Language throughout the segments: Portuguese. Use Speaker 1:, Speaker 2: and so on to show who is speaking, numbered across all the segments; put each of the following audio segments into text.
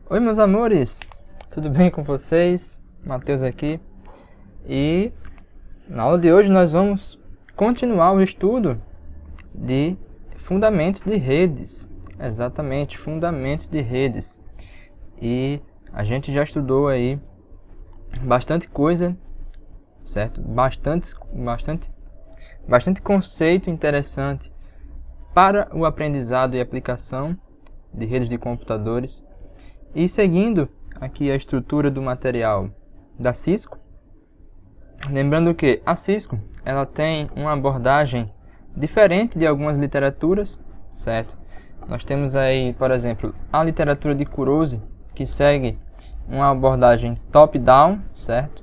Speaker 1: Oi, meus amores, tudo bem com vocês? Matheus aqui. E na aula de hoje nós vamos continuar o estudo de fundamentos de redes. Exatamente, fundamentos de redes. E a gente já estudou aí bastante coisa, certo? Bastante conceito interessante para o aprendizado e aplicação de redes de computadores. E seguindo aqui a estrutura do material da Cisco, lembrando que a Cisco ela tem uma abordagem diferente de algumas literaturas, certo? Nós temos aí, por exemplo, a literatura de Kurose, que segue uma abordagem top-down, certo?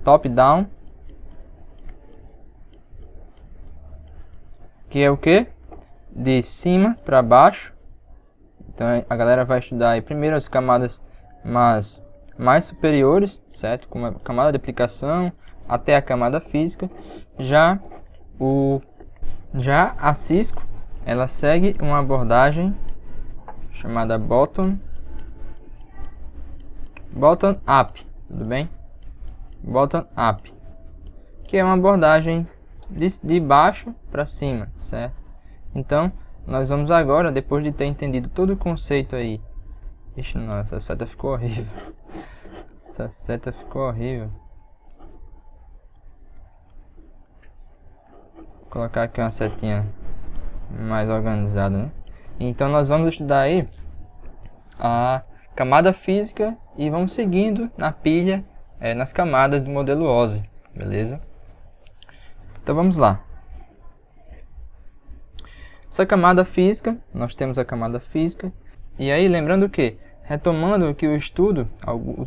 Speaker 1: Top-down, que é o que? De cima para baixo. Então a galera vai estudar aí primeiro as camadas mais superiores, certo? Como a camada de aplicação até a camada física. Já a Cisco, ela segue uma abordagem chamada bottom-up, tudo bem? Bottom-up, que é uma abordagem de baixo para cima, certo? Então, nós vamos agora, depois de ter entendido todo o conceito aí. Ixi, nossa, essa seta ficou horrível. Essa seta ficou horrível. Vou colocar aqui uma setinha mais organizada, né? Então nós vamos estudar aí a camada física e vamos seguindo na pilha, nas camadas do modelo OSI, beleza? Então vamos lá. Essa camada física, nós temos a camada física. E aí, lembrando que, retomando aqui o estudo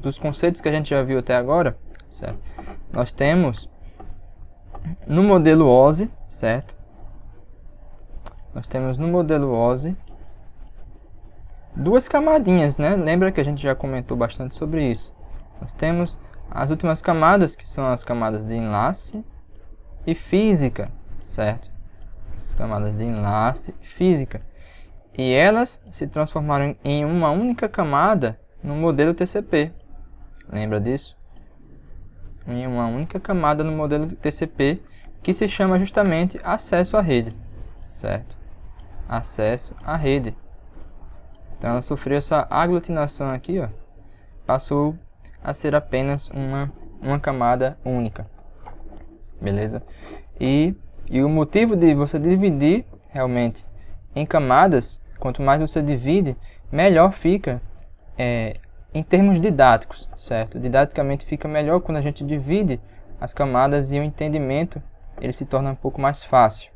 Speaker 1: dos conceitos que a gente já viu até agora, certo? Nós temos no modelo OSI, certo? Nós temos no modelo OSI duas camadinhas, né? Lembra que a gente já comentou bastante sobre isso. Nós temos as últimas camadas, que são as camadas de enlace e física, certo? As camadas de enlace e física. E elas se transformaram em uma única camada no modelo TCP. Lembra disso? Em uma única camada no modelo TCP, que se chama justamente acesso à rede, certo? Acesso à rede. Então ela sofreu essa aglutinação aqui, ó, passou a ser apenas uma camada única, beleza? E o motivo de você dividir realmente em camadas, quanto mais você divide, melhor fica em termos didáticos, certo? Didaticamente fica melhor quando a gente divide as camadas e o entendimento ele se torna um pouco mais fácil,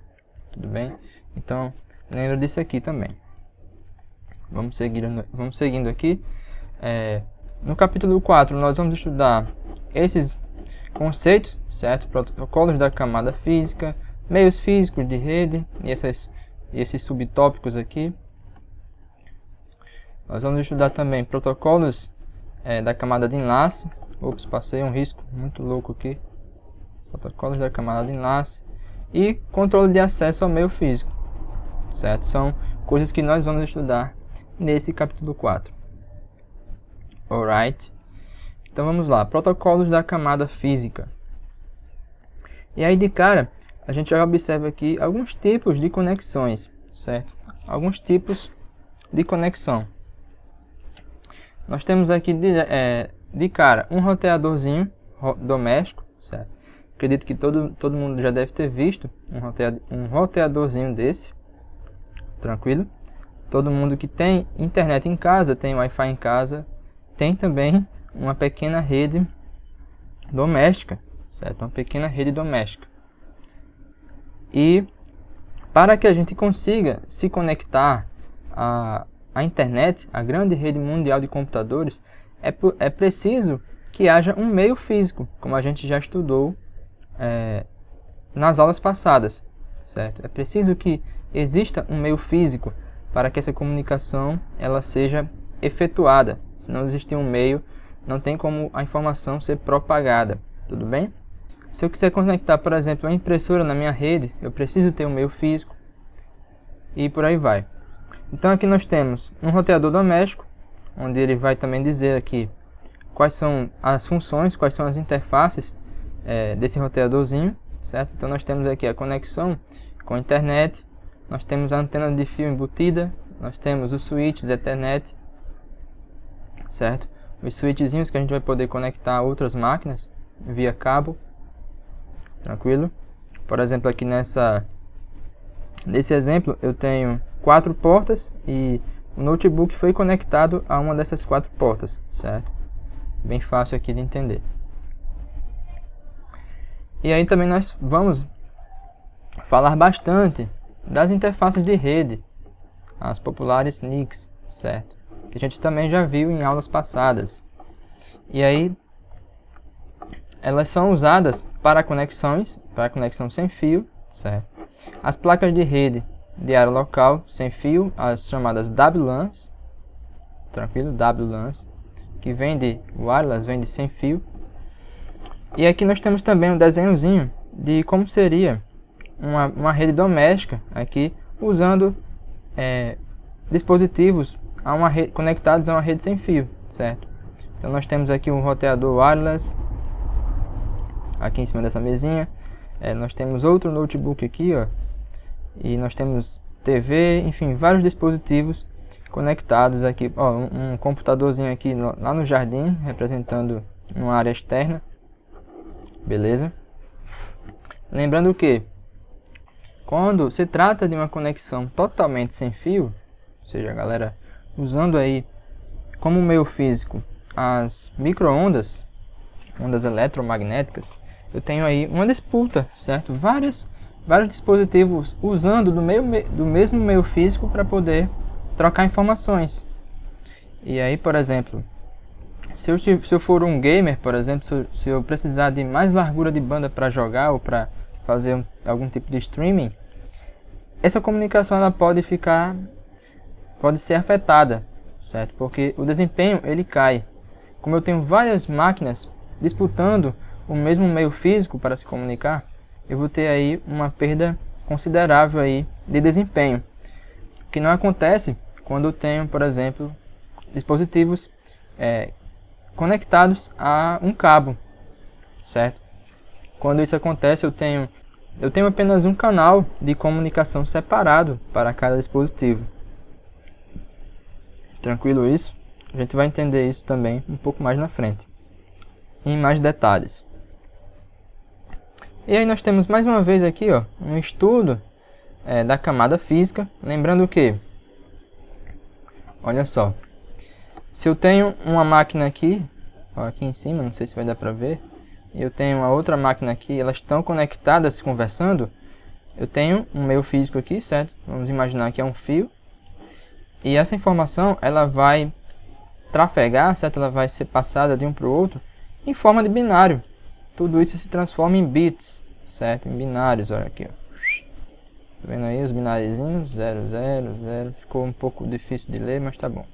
Speaker 1: tudo bem? Então, lembra disso aqui também. Vamos seguindo aqui. No capítulo 4, nós vamos estudar esses conceitos, certo? Protocolos da camada física, meios físicos de rede e esses subtópicos aqui. Nós vamos estudar também protocolos da camada de enlace. Ops, passei um risco muito louco aqui. Protocolos da camada de enlace e controle de acesso ao meio físico, certo? São coisas que nós vamos estudar nesse capítulo 4. Alright? Então vamos lá, protocolos da camada física. E aí de cara, a gente já observa aqui alguns tipos de conexões, certo? Alguns tipos de conexão. Nós temos aqui de cara um roteadorzinho doméstico, certo? Acredito que todo mundo já deve ter visto um roteadorzinho desse, tranquilo? Todo mundo que tem internet em casa, tem Wi-Fi em casa, tem também uma pequena rede doméstica, certo? Uma pequena rede doméstica. E para que a gente consiga se conectar à internet, a grande rede mundial de computadores, é preciso que haja um meio físico, como a gente já estudou nas aulas passadas, certo? É preciso que exista um meio físico para que essa comunicação ela seja efetuada. Se não existir um meio, não tem como a informação ser propagada, tudo bem? Se eu quiser conectar, por exemplo, uma impressora na minha rede, eu preciso ter um meio físico e por aí vai. Então aqui nós temos um roteador doméstico, onde ele vai também dizer aqui quais são as funções, quais são as interfaces desse roteadorzinho, certo? Então nós temos aqui a conexão com a internet, nós temos a antena de fio embutida, nós temos os switches Ethernet, certo? Os switchzinhos que a gente vai poder conectar a outras máquinas via cabo, tranquilo? Por exemplo, aqui nesse exemplo eu tenho 4 portas e o notebook foi conectado a uma dessas 4 portas, certo? Bem fácil aqui de entender. E aí também nós vamos falar bastante das interfaces de rede, as populares NICs, certo? Que a gente também já viu em aulas passadas. E aí elas são usadas para conexões, para conexão sem fio, certo? As placas de rede de área local sem fio, as chamadas WLANs, tranquilo? WLANs, que vem de wireless, vem de sem fio. E aqui nós temos também um desenhozinho de como seria uma rede doméstica, aqui usando dispositivos conectados a uma rede sem fio, certo? Então nós temos aqui um roteador wireless, aqui em cima dessa mesinha. Nós temos outro notebook aqui, ó, e nós temos TV, enfim, vários dispositivos conectados aqui, ó, um computadorzinho aqui lá no jardim, representando uma área externa, beleza? Lembrando que quando se trata de uma conexão totalmente sem fio, ou seja, a galera usando aí como meio físico as micro-ondas, ondas eletromagnéticas, eu tenho aí uma disputa, certo? Vários dispositivos usando do mesmo meio físico para poder trocar informações. E aí, por exemplo, se eu for um gamer, por exemplo, se eu precisar de mais largura de banda para jogar ou para fazer algum tipo de streaming, essa comunicação ela pode ser afetada, certo? Porque o desempenho ele cai. Como eu tenho várias máquinas disputando o mesmo meio físico para se comunicar, eu vou ter aí uma perda considerável aí de desempenho, que não acontece quando eu tenho, por exemplo, dispositivos conectados a um cabo, certo? Quando isso acontece, eu tenho apenas um canal de comunicação separado para cada dispositivo. Tranquilo isso? A gente vai entender isso também um pouco mais na frente, em mais detalhes. E aí nós temos mais uma vez aqui, ó, um estudo da camada física. Lembrando que, olha só, se eu tenho uma máquina aqui, ó, aqui em cima, não sei se vai dar para ver, e eu tenho uma outra máquina aqui, elas estão conectadas, conversando, eu tenho um meio físico aqui, certo? Vamos imaginar que é um fio, e essa informação ela vai trafegar, certo? Ela vai ser passada de um para o outro em forma de binário. Tudo isso se transforma em bits, certo? Em binários, olha aqui, ó. Tá vendo aí os bináriozinhos? 0, 0, 0. Ficou um pouco difícil de ler, mas tá bom.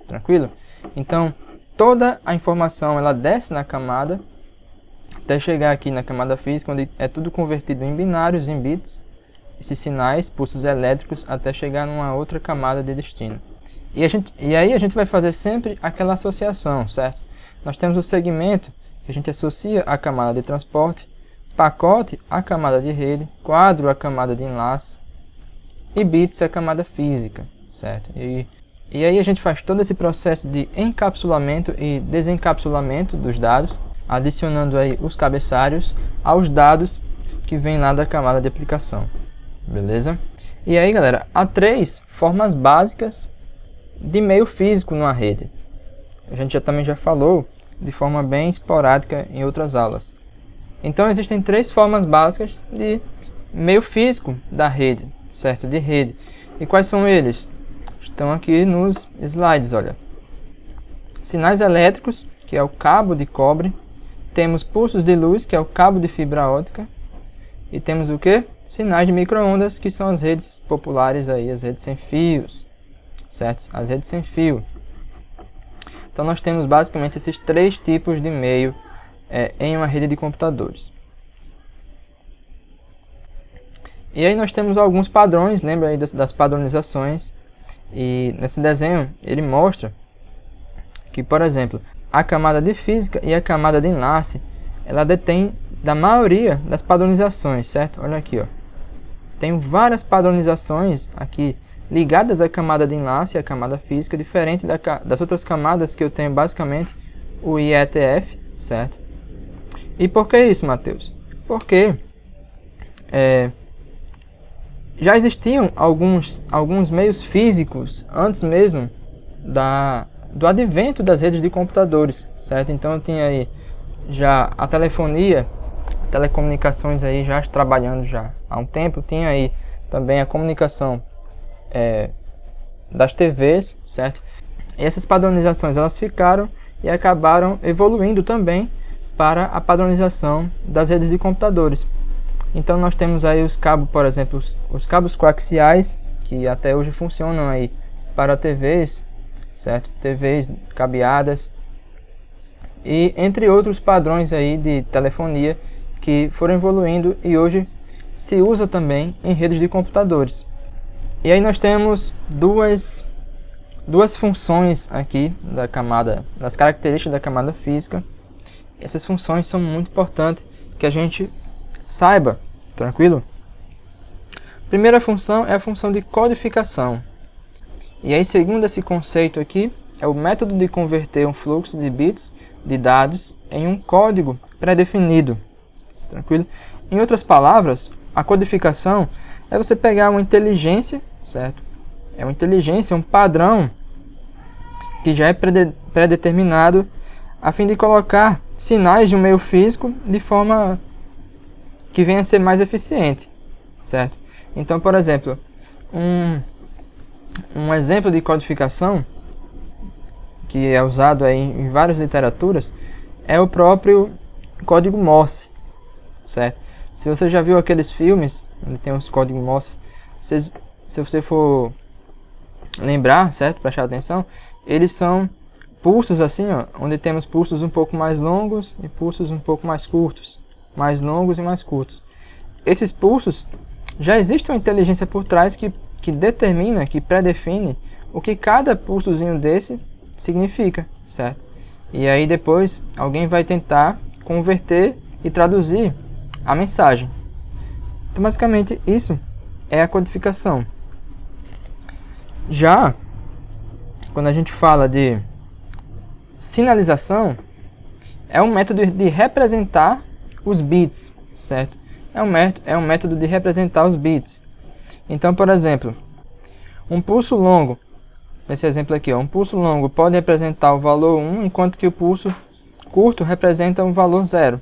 Speaker 1: Tranquilo? Então, toda a informação ela desce na camada até chegar aqui na camada física, onde é tudo convertido em binários, em bits. Esses sinais, pulsos elétricos, até chegar numa outra camada de destino. E aí a gente vai fazer sempre aquela associação, certo? Nós temos o segmento que a gente associa à camada de transporte, pacote à camada de rede, quadro à camada de enlace e bits à camada física, certo? E aí a gente faz todo esse processo de encapsulamento e desencapsulamento dos dados, adicionando aí os cabeçalhos aos dados que vêm lá da camada de aplicação, beleza? E aí, galera, há 3 formas básicas de meio físico numa rede. A gente também já falou de forma bem esporádica em outras aulas. Então existem 3 formas básicas de meio físico da rede, certo? De rede. E quais são eles? Estão aqui nos slides, olha. Sinais elétricos, que é o cabo de cobre. Temos pulsos de luz, que é o cabo de fibra óptica. E temos o que? Sinais de micro-ondas, que são as redes populares aí, as redes sem fios, certo? As redes sem fio. Então nós temos basicamente esses 3 tipos de meio em uma rede de computadores. E aí nós temos alguns padrões, lembra aí das padronizações. E nesse desenho ele mostra que, por exemplo, a camada de física e a camada de enlace, ela detém da maioria das padronizações, certo? Olha aqui, ó. Tenho várias padronizações aqui ligadas à camada de enlace e à camada física, diferente das outras camadas que eu tenho basicamente o IETF, certo? E por que isso, Matheus? Porque já existiam alguns meios físicos antes mesmo do advento das redes de computadores, certo? Então eu tinha aí já a telefonia, telecomunicações aí já trabalhando já há um tempo, tinha aí também a comunicação das TVs, certo? E essas padronizações elas ficaram e acabaram evoluindo também para a padronização das redes de computadores. Então nós temos aí os cabos, por exemplo, os cabos coaxiais, que até hoje funcionam aí para TVs, certo? TVs cabeadas e entre outros padrões aí de telefonia que foram evoluindo e hoje se usa também em redes de computadores. E aí nós temos duas funções aqui das características da camada física. Essas funções são muito importantes que a gente saiba, tranquilo? Primeira função é a função de codificação. E aí, segundo esse conceito aqui, é o método de converter um fluxo de bits de dados em um código pré-definido. Tranquilo? Em outras palavras, a codificação é você pegar uma inteligência, certo? É uma inteligência, um padrão que já é pré-determinado a fim de colocar sinais de um meio físico de forma que venha a ser mais eficiente, certo? Então, por exemplo, um exemplo de codificação que é usado aí em várias literaturas é o próprio código Morse, certo? Se você já viu aqueles filmes onde tem os códigos Morse, se você for lembrar, certo? Prestar atenção, eles são pulsos assim, ó, onde temos pulsos um pouco mais longos e pulsos um pouco mais curtos, mais longos e mais curtos. Esses pulsos, já existe uma inteligência por trás que determina, que pré-define o que cada pulsozinho desse significa, certo? E aí depois alguém vai tentar converter e traduzir a mensagem. Então basicamente isso é a codificação. Já quando a gente fala de sinalização, é um método de representar os bits, certo? É um método de representar os bits. Então, por exemplo, um pulso longo, nesse exemplo aqui, ó, um pulso longo pode representar o valor 1, enquanto que o pulso curto representa o valor 0.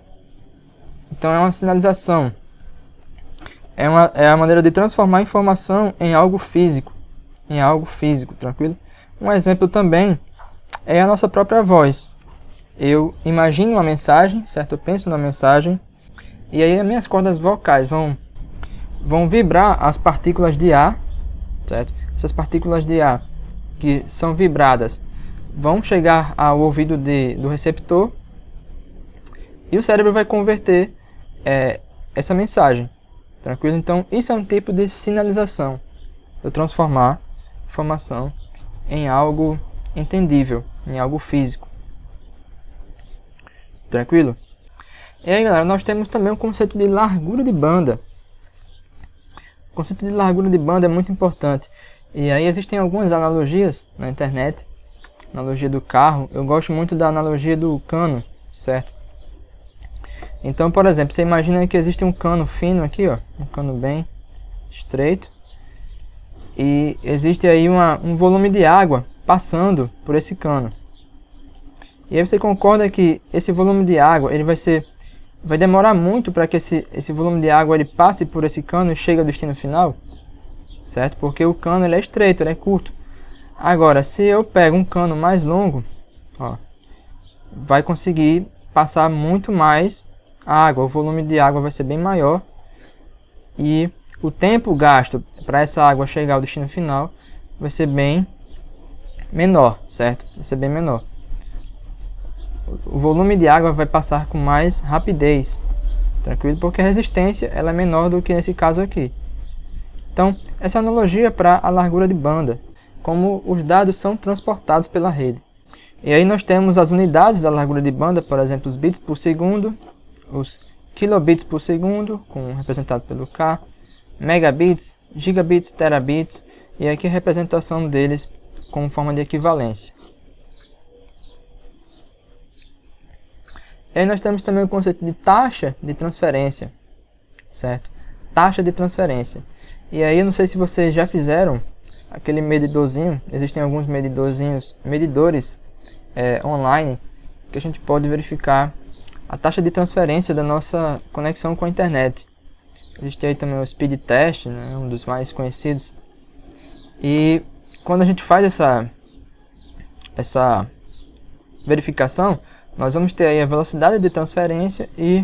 Speaker 1: Então é uma sinalização. É a maneira de transformar a informação em algo físico. Tranquilo? Um exemplo também é a nossa própria voz. Eu imagino uma mensagem, certo? Eu penso na mensagem e aí as minhas cordas vocais vão vibrar as partículas de ar, certo? Essas partículas de ar que são vibradas vão chegar ao ouvido do receptor e o cérebro vai converter essa mensagem, tranquilo? Então isso é um tipo de sinalização. Eu transformar informação em algo entendível, em algo físico. Tranquilo? E aí, galera, nós temos também o conceito de largura de banda. O conceito de largura de banda é muito importante. E aí existem algumas analogias na internet. Analogia do carro. Eu gosto muito da analogia do cano, certo? Então, por exemplo, você imagina que existe um cano fino aqui, ó, um cano bem estreito. E existe aí um volume de água passando por esse cano. E aí você concorda que esse volume de água ele vai demorar muito para que esse volume de água ele passe por esse cano e chegue ao destino final, certo? Porque o cano ele é estreito, ele é curto. Agora, se eu pego um cano mais longo, ó, vai conseguir passar muito mais água, o volume de água vai ser bem maior e o tempo gasto para essa água chegar ao destino final vai ser bem menor, certo? Vai ser bem menor. O volume de água vai passar com mais rapidez, tranquilo? Porque a resistência ela é menor do que nesse caso aqui. Então, essa é a analogia para a largura de banda, como os dados são transportados pela rede. E aí nós temos as unidades da largura de banda, por exemplo, os bits por segundo, os kilobits por segundo, representado pelo K, megabits, gigabits, terabits, e aqui a representação deles como forma de equivalência. E aí nós temos também o conceito de taxa de transferência, certo? Taxa de transferência. E aí eu não sei se vocês já fizeram aquele medidorzinho, existem alguns medidores online, que a gente pode verificar a taxa de transferência da nossa conexão com a internet. Existe aí também o speed test, né, um dos mais conhecidos. E quando a gente faz essa verificação, nós vamos ter aí a velocidade de transferência e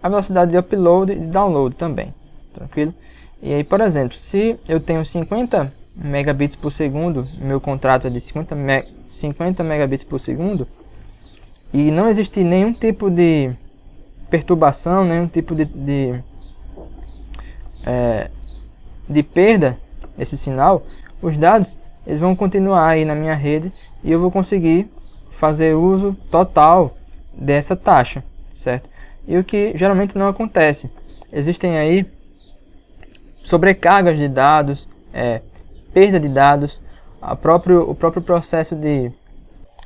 Speaker 1: a velocidade de upload e de download também, tranquilo? E aí, por exemplo, se eu tenho 50 megabits por segundo, meu contrato é de 50 megabits por segundo, e não existe nenhum tipo de perturbação, nenhum tipo de perda desse sinal, os dados eles vão continuar aí na minha rede e eu vou conseguir fazer uso total dessa taxa, certo? E o que geralmente não acontece, existem aí sobrecargas de dados, perda de dados, o próprio processo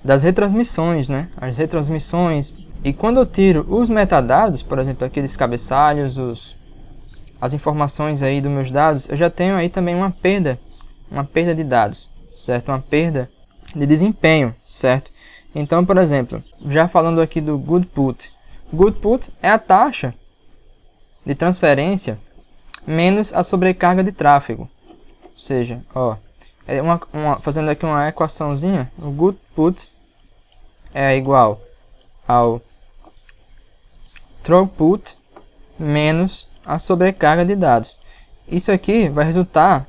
Speaker 1: das retransmissões, né? As retransmissões. E quando eu tiro os metadados, por exemplo, aqueles cabeçalhos, as informações aí dos meus dados, eu já tenho aí também uma perda de dados, certo? Uma perda de desempenho, certo? Então, por exemplo, já falando aqui do good put. Good put é a taxa de transferência menos a sobrecarga de tráfego. Ou seja, ó, fazendo aqui uma equaçãozinha, o good put é igual ao throughput menos a sobrecarga de dados. Isso aqui vai resultar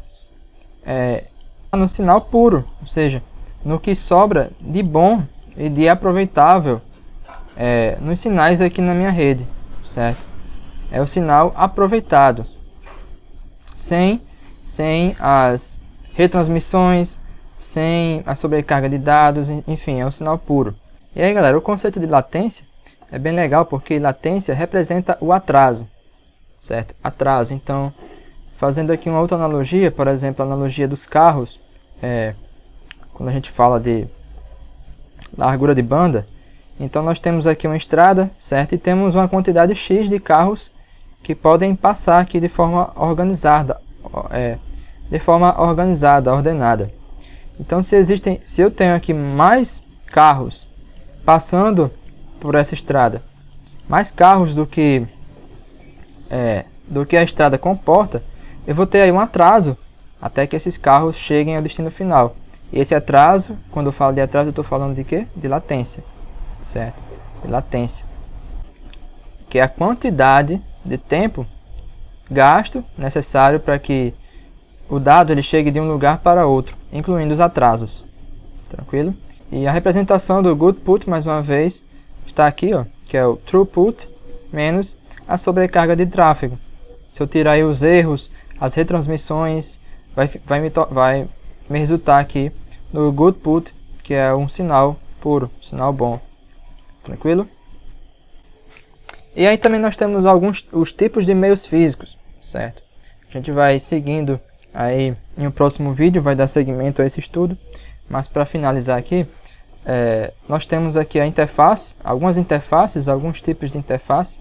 Speaker 1: no sinal puro, ou seja, no que sobra de bom e de aproveitável nos sinais aqui na minha rede, certo? É o sinal aproveitado, sem as retransmissões, sem a sobrecarga de dados, enfim, é o sinal puro. E aí, galera, o conceito de latência é bem legal porque latência representa o atraso, certo? Atraso. Então, fazendo aqui uma outra analogia, por exemplo, a analogia dos carros, quando a gente fala de largura de banda, então nós temos aqui uma estrada, certo? E temos uma quantidade X de carros que podem passar aqui de forma organizada, ordenada. Então, se eu tenho aqui mais carros passando por essa estrada, mais carros do que a estrada comporta, eu vou ter aí um atraso até que esses carros cheguem ao destino final. E esse atraso, quando eu falo de atraso, eu estou falando de quê? De latência, certo? De latência, que é a quantidade de tempo gasto necessário para que o dado ele chegue de um lugar para outro, incluindo os atrasos, tranquilo? E a representação do good put, mais uma vez, está aqui, ó, que é o throughput menos a sobrecarga de tráfego. Se eu tirar aí os erros, as retransmissões, vai me resultar aqui no good put, que é um sinal puro, sinal bom, tranquilo? E aí também nós temos os tipos de meios físicos, certo? A gente vai seguindo aí em um próximo vídeo, vai dar seguimento a esse estudo, mas para finalizar aqui, nós temos aqui a interface, alguns tipos de interface,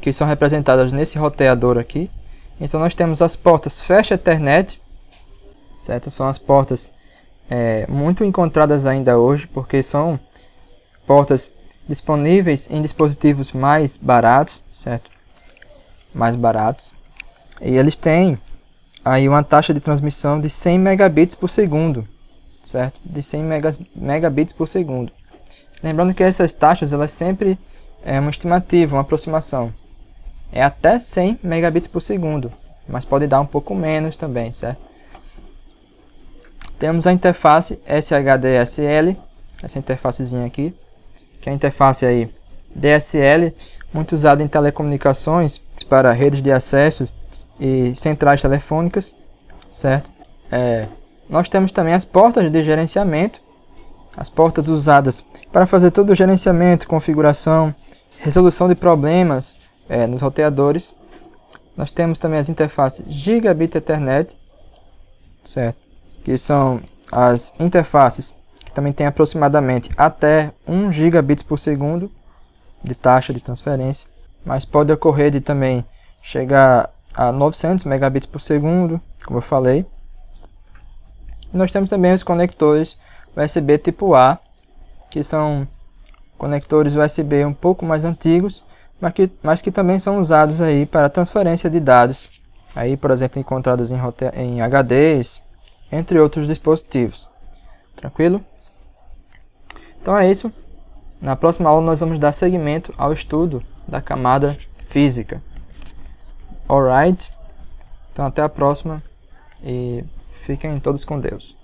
Speaker 1: que são representadas nesse roteador aqui. Então nós temos as portas Fast Ethernet, certo? São as portas muito encontradas ainda hoje, porque são portas disponíveis em dispositivos mais baratos, certo? Mais baratos. E eles têm aí uma taxa de transmissão de 100 megabits por segundo, certo? De 100 megabits por segundo. Lembrando que essas taxas, elas sempre uma estimativa, uma aproximação. É até 100 megabits por segundo, mas pode dar um pouco menos também, certo? Temos a interface SHDSL, essa interfacezinha aqui, que é a interface aí DSL, muito usada em telecomunicações para redes de acesso e centrais telefônicas, certo? Nós temos também as portas de gerenciamento, as portas usadas para fazer todo o gerenciamento, configuração, resolução de problemas nos roteadores. Nós temos também as interfaces Gigabit Ethernet, certo? Que são as interfaces que também tem aproximadamente até 1 gigabits por segundo de taxa de transferência, mas pode ocorrer de também chegar a 900 megabits por segundo, como eu falei. E nós temos também os conectores USB tipo A, que são conectores USB um pouco mais antigos, mas que também são usados aí para transferência de dados, aí, por exemplo, encontrados em HDs, entre outros dispositivos. Tranquilo? Então é isso. Na próxima aula nós vamos dar seguimento ao estudo da camada física. Alright? Então até a próxima e fiquem todos com Deus.